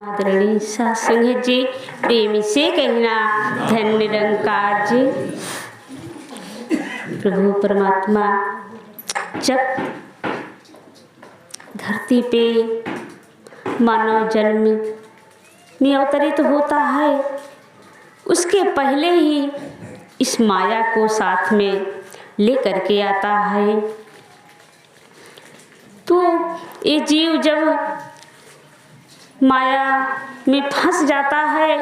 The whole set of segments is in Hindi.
आदरणीय सत्संग जी, प्रेमी से कहना धन्य निरंकार जी। प्रभु परमात्मा जब धरती पे मानव जन्म में अवतरित होता है, उसके पहले ही इस माया को साथ में लेकर के आता है। तो ये जीव जब माया में फंस जाता है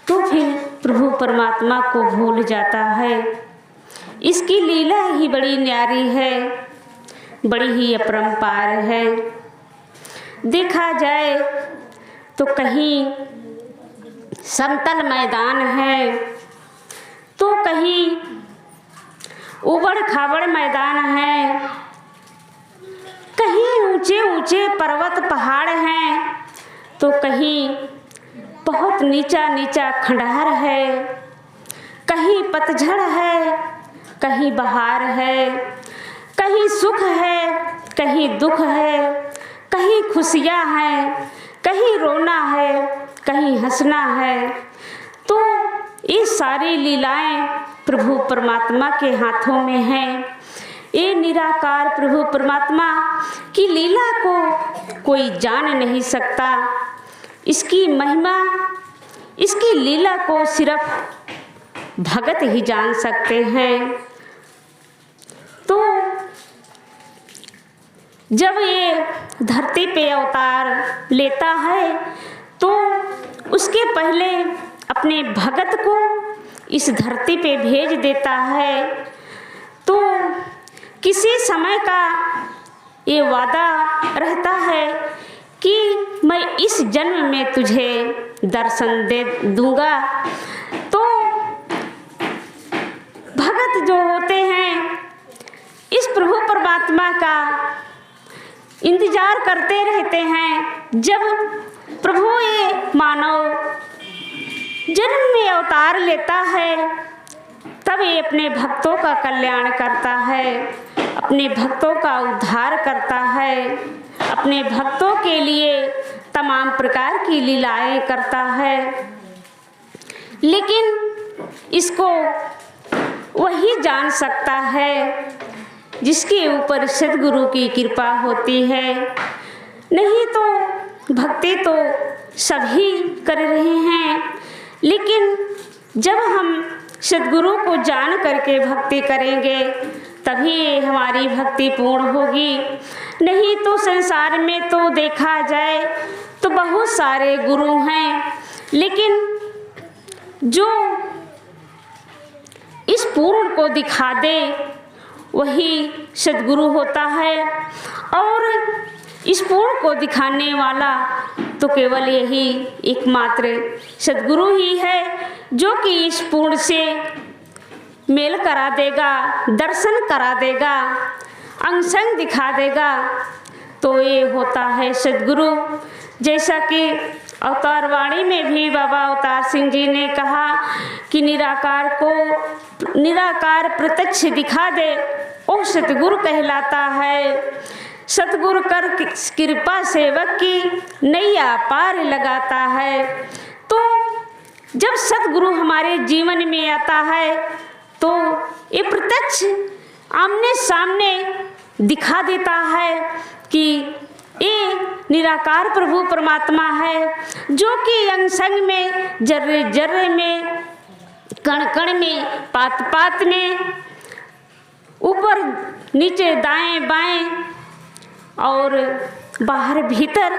तो फिर प्रभु परमात्मा को भूल जाता है। इसकी लीला ही बड़ी न्यारी है, बड़ी ही अपरंपार है। देखा जाए तो कहीं समतल मैदान है तो कहीं उबड़ खाबड़ मैदान है, कहीं ऊंचे ऊंचे पर्वत पहाड़ हैं तो कहीं बहुत नीचा नीचा खंडहर है, कहीं पतझड़ है, कहीं बहार है, कहीं सुख है, कहीं दुख है, कहीं खुशियाँ हैं, कहीं रोना है, कहीं हंसना है। तो ये सारी लीलाएं प्रभु परमात्मा के हाथों में हैं। ये निराकार प्रभु परमात्मा की लीला को कोई जान नहीं सकता। इसकी महिमा, इसकी लीला को सिर्फ भगत ही जान सकते हैं। तो जब ये धरती पे अवतार लेता है तो उसके पहले अपने भगत को इस धरती पे भेज देता है। तो किसी समय का ये वादा रहता है कि मैं इस जन्म में तुझे दर्शन दे दूंगा। तो भगत जो होते हैं इस प्रभु परमात्मा का इंतजार करते रहते हैं। जब प्रभु ये मानव जन्म में अवतार लेता है तब ये अपने भक्तों का कल्याण करता है, अपने भक्तों का उद्धार करता है, अपने भक्तों के लिए तमाम प्रकार की लीलाएं करता है। लेकिन इसको वही जान सकता है जिसके ऊपर सद्गुरु की कृपा होती है। नहीं तो भक्ति तो सभी कर रहे हैं, लेकिन जब हम सद्गुरु को जान करके भक्ति करेंगे तभी हमारी भक्ति पूर्ण होगी। नहीं तो संसार में तो देखा जाए तो बहुत सारे गुरु हैं, लेकिन जो इस पूर्ण को दिखा दे वही सद्गुरु होता है। और इस पूर्ण को दिखाने वाला तो केवल यही एकमात्र सद्गुरु ही है, जो कि इस पूर्ण से मेल करा देगा, दर्शन करा देगा, अंग संग दिखा देगा। तो ये होता है सद्गुरु। जैसा कि अवतार वाणी में भी बाबा अवतार सिंह जी ने कहा कि निराकार को निराकार प्रत्यक्ष दिखा दे वो सतगुरु कहलाता है। सतगुरु कर कृपा सेवक की नैया पार लगाता है। तो जब सतगुरु हमारे जीवन में आता है तो ये प्रत्यक्ष आमने सामने दिखा देता है कि ये निराकार प्रभु परमात्मा है, जो कि अंग संग में, जर्रे जर्रे में, कण कण में, पात पात में, ऊपर नीचे दाएं बाएं और बाहर भीतर,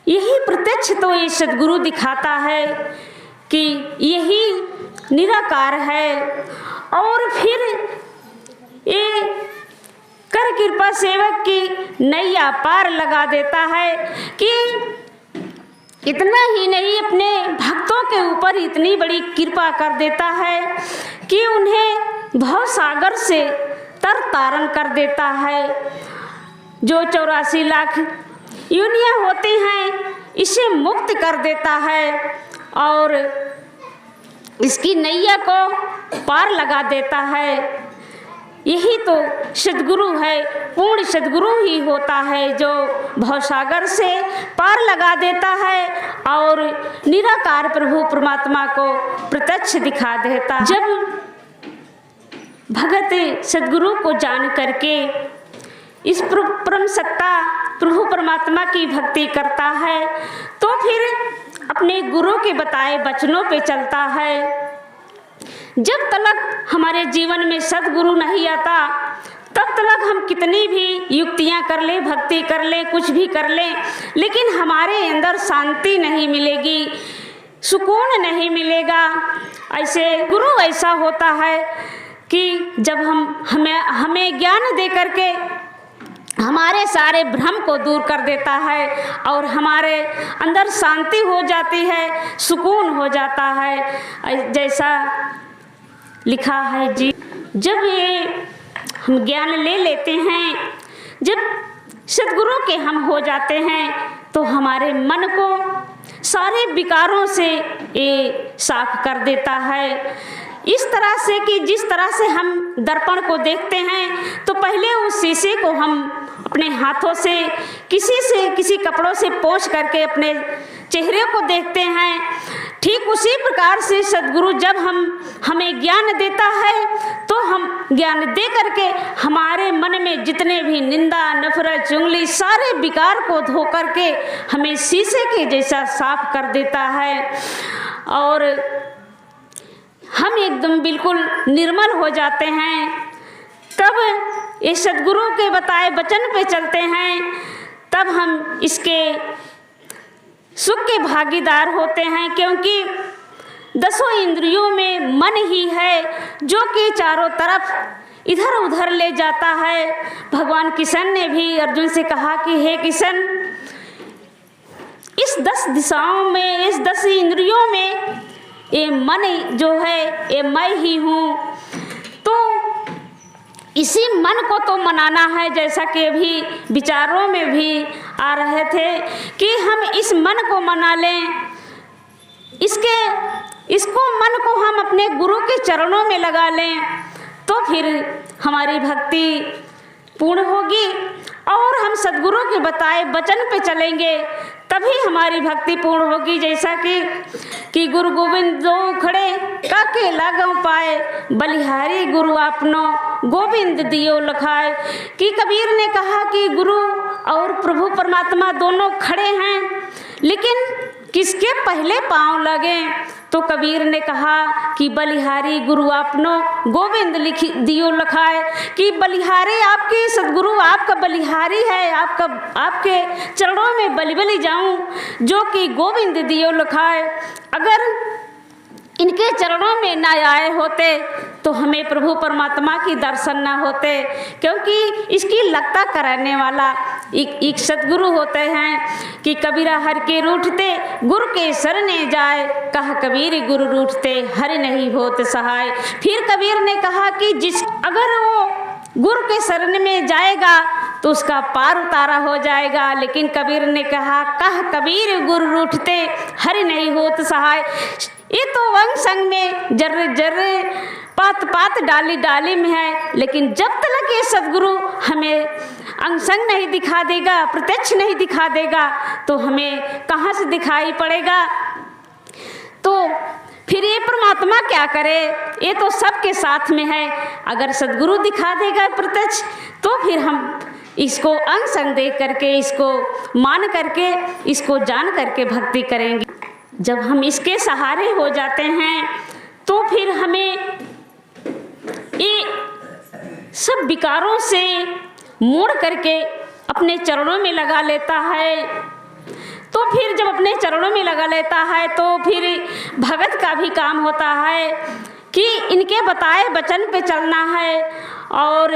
यही प्रत्यक्ष तो ये सद्गुरु दिखाता है कि यही निराकार है। और फिर ये कर कृपा सेवक की नैया पार लगा देता है कि इतना ही नहीं, अपने भक्तों के ऊपर इतनी बड़ी कृपा कर देता है कि उन्हें भव सागर से तर तारण कर देता है। जो 84 लाख योनियां होती हैं इसे मुक्त कर देता है और इसकी नैया को पार लगा देता है। यही तो सद्गुरु है, पूर्ण सद्गुरु ही होता है जो भवसागर से पार लगा देता है निराकार प्रभु परमात्मा को प्रत्यक्ष दिखा देता। जब भगत सदगुरु को जान करके इस परम सत्ता प्रभु परमात्मा की भक्ति करता है तो फिर अपने गुरु के बताए वचनों पे चलता है। जब तक हमारे जीवन में सदगुरु नहीं आता तब तक हम कितनी भी युक्तियां कर ले, भक्ति कर ले, कुछ भी कर ले, लेकिन हमारे अंदर शांति नहीं मिलेगी, सुकून नहीं मिलेगा। ऐसे गुरु ऐसा होता है कि जब हमें ज्ञान दे करके हमारे सारे भ्रम को दूर कर देता है और हमारे अंदर शांति हो जाती है, सुकून हो जाता है। जैसा लिखा है जी, जब ये हम ज्ञान ले लेते हैं, जब सद्गुरु के हम हो जाते हैं तो हमारे मन को सारे विकारों से ये साफ कर देता है। इस तरह से कि जिस तरह से हम दर्पण को देखते हैं तो पहले उस शीशे को हम अपने हाथों से किसी कपड़ों से पोंछ करके अपने चेहरे को देखते हैं, ठीक उसी प्रकार से सद्गुरु जब हमें ज्ञान देता है तो हम ज्ञान दे करके हमारे मन में जितने भी निंदा, नफरत, चुगली सारे विकार को धो करके हमें शीशे के जैसा साफ कर देता है और हम एकदम बिल्कुल निर्मल हो जाते हैं। तब ये सद्गुरु के बताए वचन पे चलते हैं, तब हम इसके सुख के भागीदार होते हैं, क्योंकि दसों इंद्रियों में मन ही है जो कि चारों तरफ इधर उधर ले जाता है। भगवान कृष्ण ने भी अर्जुन से कहा कि हे कृष्ण, इस 10 दिशाओं में, इस 10 इंद्रियों में ये मन जो है ये मैं ही हूँ, तो इसी मन को तो मनाना है। जैसा कि अभी विचारों में भी आ रहे थे कि हम इस मन को मना लें, इसको मन को हम अपने गुरु के चरणों में लगा लें तो फिर हमारी भक्ति पूर्ण होगी और हम सद्गुरु के बताए वचन पे चलेंगे तभी हमारी भक्ति पूर्ण होगी। जैसा कि गुरु गोविंद दो खड़े काके लागों पाए, बलिहारी गुरु आपनो गोविंद दियो लखाए। कि कबीर ने कहा कि गुरु और प्रभु परमात्मा दोनों खड़े हैं, लेकिन किसके पहले पांव लगे? तो कबीर ने कहा कि बलिहारी गुरु आपनो गोविंद दियो लखाए। कि बलिहारी आपके सद्गुरु आपका बलिहारी है, आपके चरणों में बलि जाऊं जो कि गोविंद दियो लखाए। अगर इनके चरणों में ना आए होते तो हमें प्रभु परमात्मा की दर्शन ना होते, क्योंकि इसकी लगता कराने वाला एक सद्गुरु होते हैं। कि कबीरा हर के रूठते गुरु के शरणे जाए, कहा कबीर गुरु रूठते हरि नहीं होत सहाय। फिर कबीर ने कहा कि अगर वो गुरु के शरण में जाएगा तो उसका पार उतारा हो जाएगा, लेकिन कबीर ने कहा कह कबीर गुरु रूठते हरि नहीं होत सहाय। ये तो अंग संग में जर्रे जर्रे पात पात डाली डाली में है, लेकिन जब तक ये सद्गुरु हमें अंग संग नहीं दिखा देगा, प्रत्यक्ष नहीं दिखा देगा तो हमें कहाँ से दिखाई पड़ेगा। तो फिर ये परमात्मा क्या करे? ये तो सबके साथ में है। अगर सद्गुरु दिखा देगा प्रत्यक्ष तो फिर हम इसको अंग संग देख करके, इसको मान करके, इसको जान करके भक्ति करेंगे। जब हम इसके सहारे हो जाते हैं तो फिर हमें ये सब विकारों से मोड़ करके अपने चरणों में लगा लेता है। तो फिर जब अपने चरणों में लगा लेता है तो फिर भगत का भी काम होता है कि इनके बताए वचन पे चलना है और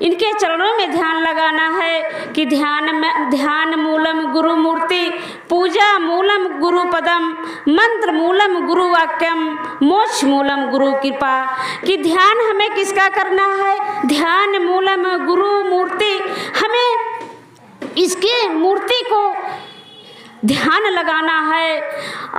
इनके चरणों में ध्यान लगाना है। कि ध्यान मूलम गुरु मूर्ति, पूजा मूलम गुरु पदम, मंत्र मूलम गुरु वाक्यम, मोक्ष मूलम गुरु कृपा। कि ध्यान हमें किसका करना है? ध्यान मूलम गुरु मूर्ति। हमें इसके मूर्ति को ध्यान लगाना है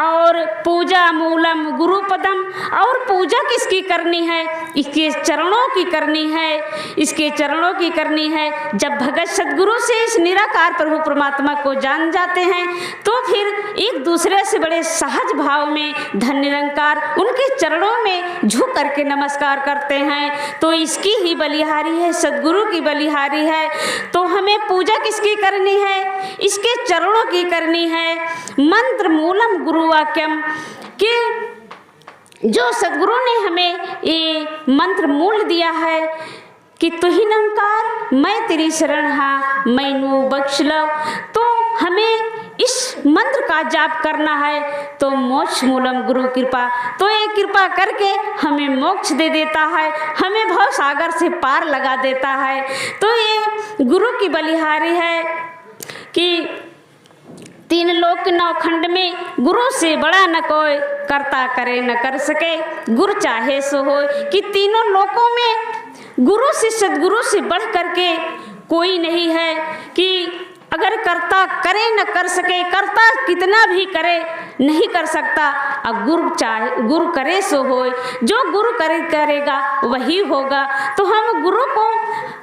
और पूजा मूलम गुरुपदम। और पूजा किसकी करनी है? इसके चरणों की करनी है, इसके चरणों की करनी है। जब भगत सदगुरु से इस निराकार प्रभु परमात्मा को जान जाते हैं तो फिर एक दूसरे से बड़े सहज भाव में धन निरंकार उनके चरणों में झुक करके नमस्कार करते हैं। तो इसकी ही बलिहारी है, सदगुरु की बलिहारी है। तो हमें पूजा किसकी करनी है? इसके चरणों की करनी है। मंत्र मूलम गुरु वाक्यम, कि जो सदगुरु ने हमें ये मंत्र मूल दिया है कि तू ही निरंकार मैं तेरी शरण हाँ मैनू बख्श लो। तो हमें इस मंत्र का जाप करना है। तो मोक्ष मूलम गुरु कृपा, तो ये कृपा करके हमें मोक्ष दे देता है, हमें भव सागर से पार लगा देता है। तो ये गुरु की बलिहारी है कि तीन लोक नौ खंड में गुरु से बड़ा न कोई, करता करे न कर सके गुरु चाहे सो हो। कि तीनों लोकों में गुरु से सदगुरु से बढ़ करके कोई नहीं है। कि अगर करता करे न कर सके, करता कितना भी करे नहीं कर सकता, अब गुरु करे सो होए। जो गुरु करेगा वही होगा। तो हम गुरु को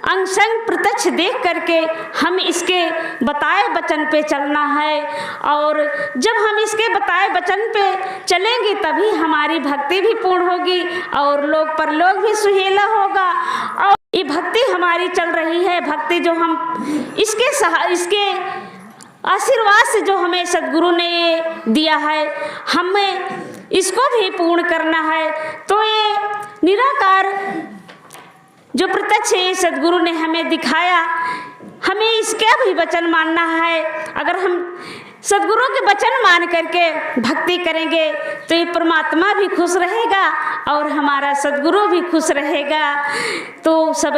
अंग संग प्रत्यक्ष देख करके हम इसके बताए वचन पे चलना है। और जब हम इसके बताए वचन पे चलेंगे तभी हमारी भक्ति भी पूर्ण होगी और लोक परलोक भी सुहेला होगा। और ये भक्ति हमारी चल रही है, भक्ति जो हम इसके आशीर्वाद से जो हमें सदगुरु ने दिया है, हमें इसको भी पूर्ण करना है। तो ये निराकार जो प्रत्यक्ष सदगुरु ने हमें दिखाया, हमें इसका भी वचन मानना है। अगर हम सदगुरु के वचन मान करके भक्ति करेंगे तो ये परमात्मा भी खुश रहेगा और हमारा सदगुरु भी खुश रहेगा। तो सब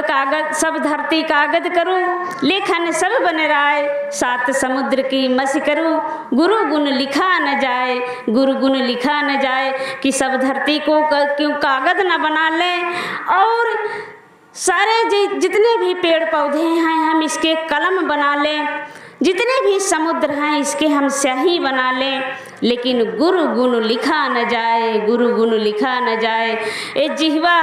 धरती कागज करूँ, लेखन सब बन राय, सात समुद्र की मसी करूँ, गुरु गुण लिखा न जाए, गुरु गुण लिखा न जाए। कि सब धरती को क्यों कागज न बना लें और सारे जितने भी पेड़ पौधे हैं हम इसके कलम बना लें, जितने भी समुद्र हैं इसके हम स्याही बना लें, लेकिन गुरु गुण लिखा न जाए, गुरु गुण लिखा न जाए। ये जिह्वा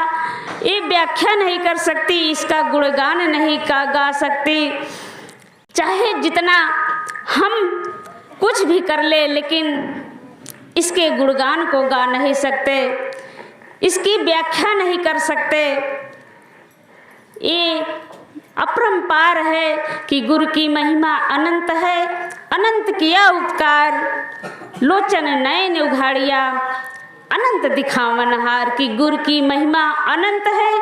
ये व्याख्या नहीं कर सकती, इसका गुणगान नहीं गा सकती। चाहे जितना हम कुछ भी कर ले, लेकिन इसके गुणगान को गा नहीं सकते, इसकी व्याख्या नहीं कर सकते। ये अपरंपार है कि गुरु की महिमा अनंत है, अनंत किया उपकार, लोचन नयन उघाड़िया, अनंत दिखावन हार। की गुरु की महिमा अनंत है,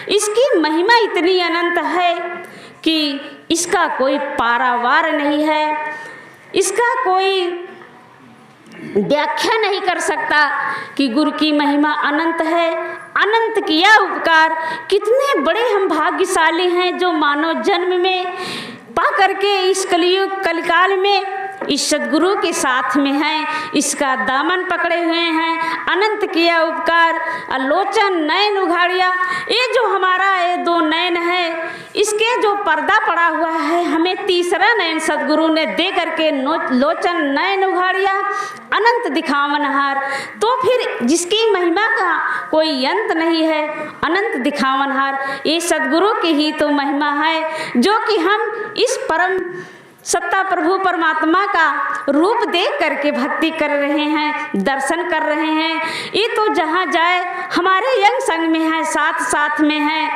इसकी महिमा इतनी अनंत है कि इसका कोई पारावार नहीं है, इसका कोई व्याख्या नहीं कर सकता कि गुरु की महिमा अनंत है। अनंत किया उपकार, कितने बड़े हम भाग्यशाली हैं जो मानव जन्म में पा करके इस कलियुग कलिकाल में इस सदगुरु के साथ में हैं, इसका दामन पकड़े हुए हैं। अनंत किया उपकार, आलोचन नयन उघाड़िया। ये जो हमारा ये दो नयन है, इसके जो पर्दा पड़ा हुआ है, हमें तीसरा नयन सदगुरु ने दे करके लोचन नयन उघाड़िया, अनंत दिखावन हार। तो फिर जिसकी महिमा का कोई अंत नहीं है, अनंत दिखावन हार, ये सदगुरु की ही तो महिमा है जो कि हम इस परम सत्ता प्रभु परमात्मा का रूप देख करके भक्ति कर रहे हैं, दर्शन कर रहे हैं। ये तो जहाँ जाए हमारे यंग संग में है, साथ साथ में है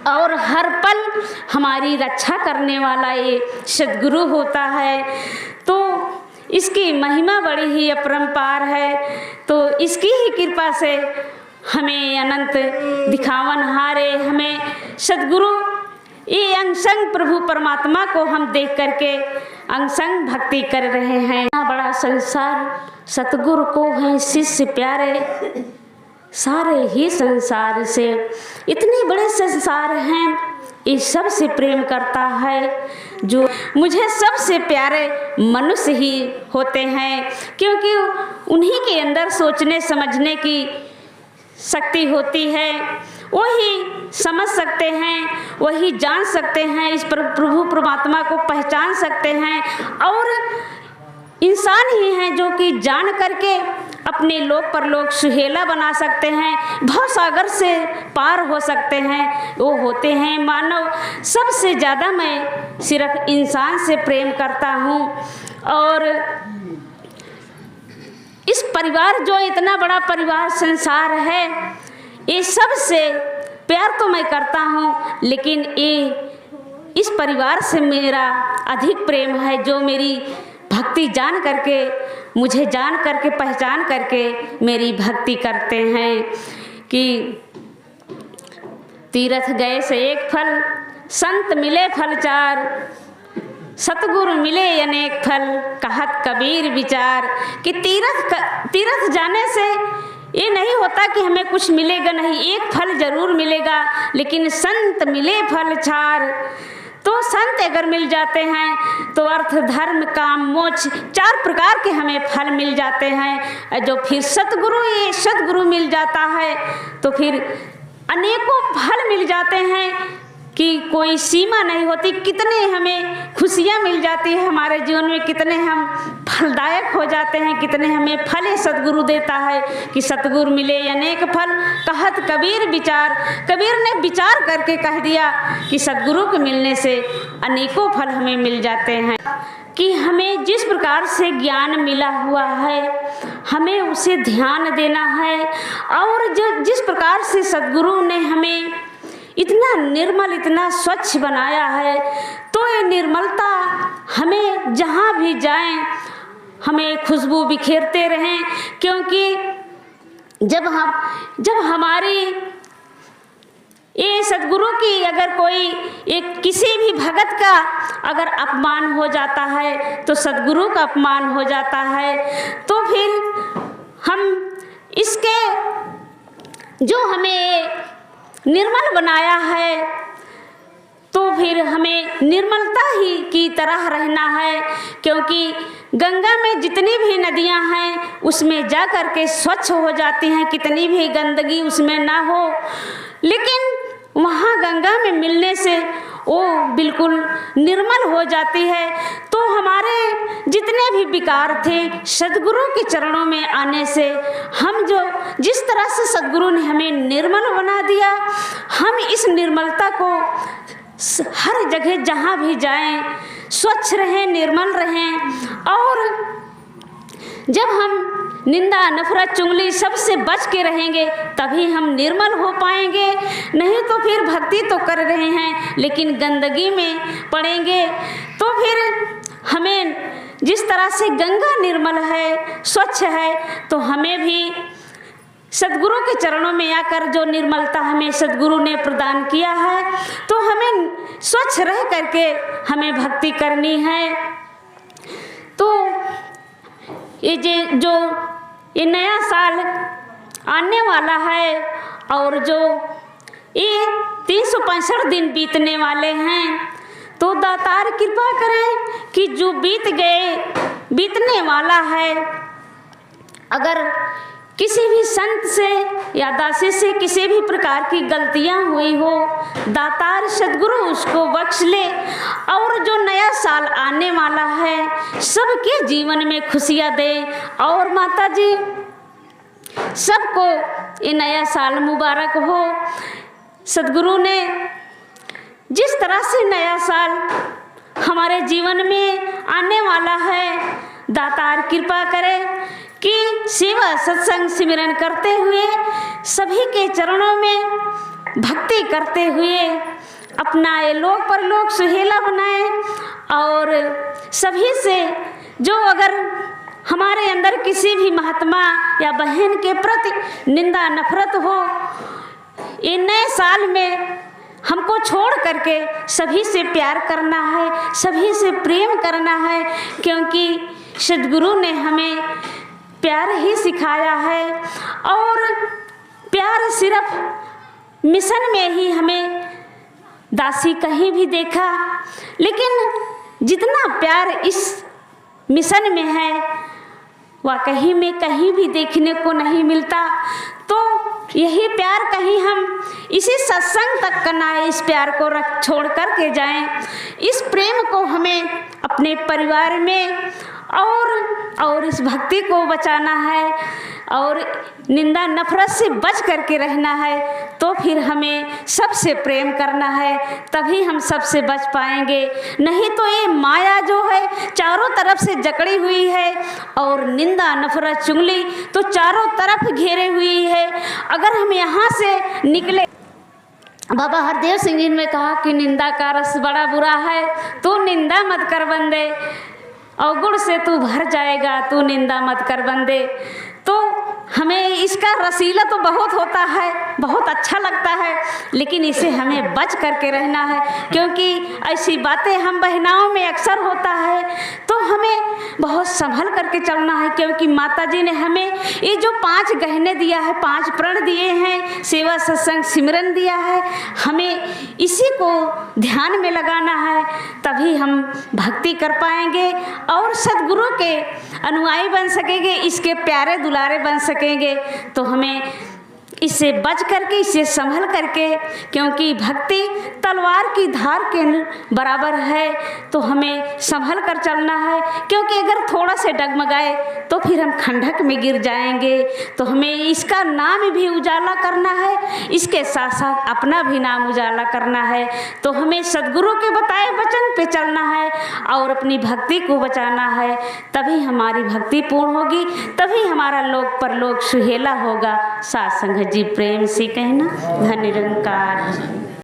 और हर पल हमारी रक्षा करने वाला ये सद्गुरु होता है। तो इसकी महिमा बड़ी ही अपरंपार है। तो इसकी ही कृपा से हमें अनंत दिखावन हारे, हमें सद्गुरु ये अंग संग प्रभु परमात्मा को हम देख करके अंग संग भक्ति कर रहे हैं। इतना बड़ा संसार सतगुरु को है शिष्य प्यारे, सारे ही संसार से इतने बड़े संसार हैं, इस सब से प्रेम करता है। जो मुझे सबसे प्यारे मनुष्य ही होते हैं, क्योंकि उन्हीं के अंदर सोचने समझने की शक्ति होती है, वही समझ सकते हैं, वही जान सकते हैं, इस प्रभु परमात्मा को पहचान सकते हैं और इंसान ही हैं जो कि जान करके अपने लोक परलोक सुहेला बना सकते हैं, भव सागर से पार हो सकते हैं, वो होते हैं मानव। सबसे ज़्यादा मैं सिर्फ इंसान से प्रेम करता हूँ। और इस परिवार, जो इतना बड़ा परिवार संसार है, ये सबसे प्यार तो मैं करता हूँ, लेकिन इस परिवार से मेरा अधिक प्रेम है, जो मेरी भक्ति जान करके, मुझे जान करके, पहचान करके मेरी भक्ति करते हैं। कि तीर्थ गए से एक फल, संत मिले फल चार, सतगुरु मिले अनेक फल, कहत कबीर विचार। कि तीर्थ जाने से ये नहीं होता कि हमें कुछ मिलेगा नहीं, एक फल जरूर मिलेगा, लेकिन संत मिले फल चार। तो संत अगर मिल जाते हैं तो अर्थ धर्म काम मोक्ष 4 प्रकार के हमें फल मिल जाते हैं। जो फिर सतगुरु मिल जाता है तो फिर अनेकों फल मिल जाते हैं कि कोई सीमा नहीं होती। कितने हमें खुशियाँ मिल जाती है हमारे जीवन में, कितने हम फलदायक हो जाते हैं, कितने हमें फल सतगुरु देता है। कि सतगुरु मिले अनेक फल, कहत कबीर विचार। कबीर ने विचार करके कह दिया कि सतगुरु के मिलने से अनेकों फल हमें मिल जाते हैं। कि हमें जिस प्रकार से ज्ञान मिला हुआ है, हमें उसे ध्यान देना है। और जिस प्रकार से सतगुरु ने हमें इतना निर्मल, इतना स्वच्छ बनाया है, तो ये निर्मलता हमें जहाँ भी जाएं हमें खुशबू बिखेरते रहें। क्योंकि जब हमारी ये सतगुरु की अगर कोई एक किसी भी भगत का अगर अपमान हो जाता है तो सतगुरु का अपमान हो जाता है। तो फिर हम इसके जो हमें निर्मल बनाया है, तो फिर हमें निर्मलता ही की तरह रहना है। क्योंकि गंगा में जितनी भी नदियां हैं उसमें जा कर के स्वच्छ हो जाती हैं, कितनी भी गंदगी उसमें ना हो, लेकिन वहाँ गंगा में मिलने से वो बिल्कुल निर्मल हो जाती है। तो हमारे जितने भी विकार थे सद्गुरु के चरणों में आने से हम जिस तरह से सद्गुरु ने हमें निर्मल बना दिया, हम इस निर्मलता को हर जगह जहाँ भी जाएं स्वच्छ रहें, निर्मल रहें। और जब हम निंदा नफरत चुगली सबसे बच के रहेंगे तभी हम निर्मल हो पाएंगे। नहीं तो फिर भक्ति तो कर रहे हैं लेकिन गंदगी में पड़ेंगे। तो फिर हमें जिस तरह से गंगा निर्मल है, स्वच्छ है, तो हमें भी सद्गुरु के चरणों में आकर जो निर्मलता हमें सद्गुरु ने प्रदान किया है, तो हमें स्वच्छ रह करके हमें भक्ति करनी है। तो ये नया साल आने वाला है और जो ये 365 दिन बीतने वाले हैं, तो दातार कृपा करें कि जो बीत गए, बीतने वाला है, अगर किसी भी संत से या दासी से किसी भी प्रकार की गलतियां हुई हो, दातार सद्गुरु उसको बख्श ले। और जो नया साल आने वाला है सबके जीवन में खुशियां दे। और माता जी सबको ये नया साल मुबारक हो। सद्गुरु ने जिस तरह से नया साल हमारे जीवन में आने वाला है, दातार कृपा करे कि सेवा सत्संग सिमरन करते हुए सभी के चरणों में भक्ति करते हुए अपना ये लोक परलोक सुहेला बनाए। और सभी से जो अगर हमारे अंदर किसी भी महात्मा या बहन के प्रति निंदा नफरत हो, ये नए साल में हमको छोड़ करके सभी से प्यार करना है, सभी से प्रेम करना है। क्योंकि सद्गुरु ने हमें प्यार ही सिखाया है। और प्यार सिर्फ मिशन में ही हमें दासी कहीं भी देखा, लेकिन जितना प्यार इस मिशन में है वह कहीं भी देखने को नहीं मिलता। तो यही प्यार कहीं हम इसी सत्संग तक करना है, इस प्यार को छोड़ कर के जाएं। इस प्रेम को हमें अपने परिवार में और इस भक्ति को बचाना है और निंदा नफरत से बच करके रहना है। तो फिर हमें सबसे प्रेम करना है, तभी हम सबसे बच पाएंगे। नहीं तो ये माया जो है चारों तरफ से जकड़ी हुई है और निंदा नफरत चुगली तो चारों तरफ घेरे हुई है। अगर हम यहाँ से निकले, बाबा हरदेव सिंह जी ने कहा कि निंदा का रस बड़ा बुरा है, तू निंदा मत कर बंदे, अवगुण से तू भर जाएगा, तू निंदा मत कर बंदे। तो हमें इसका रसीला तो बहुत होता है, बहुत अच्छा लगता है, लेकिन इसे हमें बच करके रहना है, क्योंकि ऐसी बातें हम बहनाओं में अक्सर होता है। तो हमें बहुत संभल करके चलना है, क्योंकि माता जी ने हमें ये जो 5 गहने दिया है, 5 प्रण दिए हैं, सेवा सत्संग सिमरन दिया है, हमें इसी को ध्यान में लगाना है, तभी हम भक्ति कर पाएंगे और सद्गुरु के अनुयायी बन सकेंगे, इसके प्यारे दुलारे बन सकेंगे। तो हमें इससे बच करके, इससे संभल करके, क्योंकि भक्ति तलवार की धार के बराबर है, तो हमें संभल कर चलना है, क्योंकि अगर थोड़ा से डगमगाए तो फिर हम खंडक में गिर जाएंगे। तो हमें इसका नाम भी उजाला करना है, इसके साथ साथ अपना भी नाम उजाला करना है। तो हमें सद्गुरु के बताए वचन पे चलना है और अपनी भक्ति को बचाना है, तभी हमारी भक्ति पूर्ण होगी, तभी हमारा लोक परलोक सुहेला होगा। साथ संगत जी प्रेम से कहना, धन निरंकार।